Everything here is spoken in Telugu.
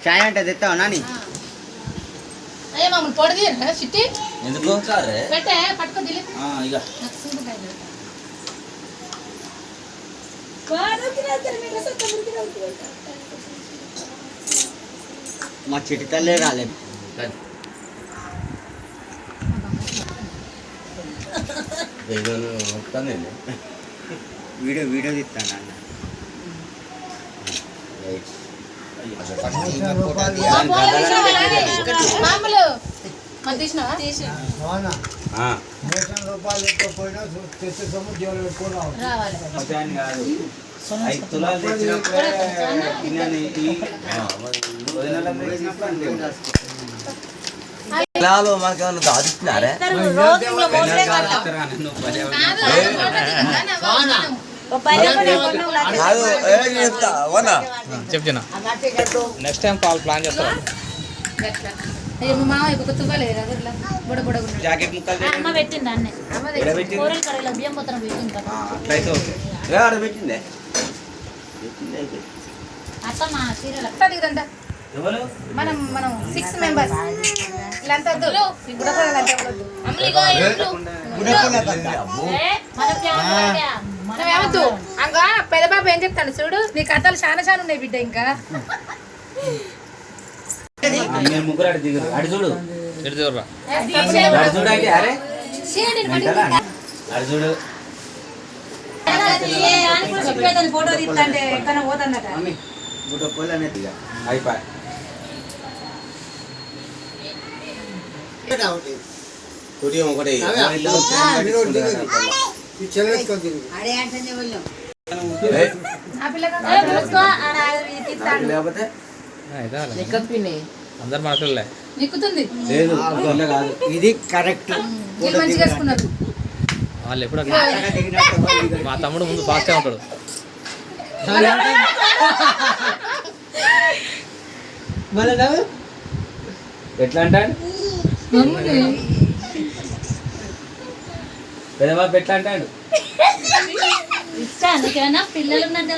చాయ్ అంటే తెస్తావా నాని? అయ్యే మామూలు పొడిది చిట్టి ఎందుకు పెట్టే పట్టుకో దిలి ఇక మా చిట్టి తల్లే రాలేదు. వీడియో వీడియో తీస్తాను అన్న. మామూలు తీసినావా? రూపాయలు ఎక్కకపోయినా తెచ్చే సొమ్ము జోలు పెట్టుకుని రావాలి. మాకేమన్నా దాదిస్తున్నారే చెప్తున్నా నెక్స్ట్ టైం కాల్ ప్లాన్ చేస్తాను. జాకెట్ ముక్కలు అమ్మ పెట్టింది అన్నే కూరలు కడగల బియ్యం పోతాను పెట్టిందే అత్త మా సీరియల్ మనం 6 మెంబర్స్ ఇలాంతా ఏమద్దు అంగా పెద్ద బాబు ఏం చెప్తాడు చూడు, నీ కథలు చాలా చాలా ఉన్నాయి బిడ్డ. ఇంకా ముగ్గురు అటు దిగురు అటు చూడు ఎటు చూడరా అటు చూడు అయితే అరే అటు చూడు ఫోటో తీస్తాంటే ఎక్కడ పోతుందట. అయిపోయి లేకపోతే అందరు మనసులే నిక్కుతుంది. లేదు కాదు ఇది కరెక్ట్. మంచిగా వేసుకున్నారు వాళ్ళు ఎప్పుడు మా తమ్ముడు ముందు ఫాస్ట్గా ఉంటాడు. ఎట్లా అంటాడు పెద్దబాబు ఎట్లా అంటాడు ఇష్టా పిల్లలు ఉన్నట్టు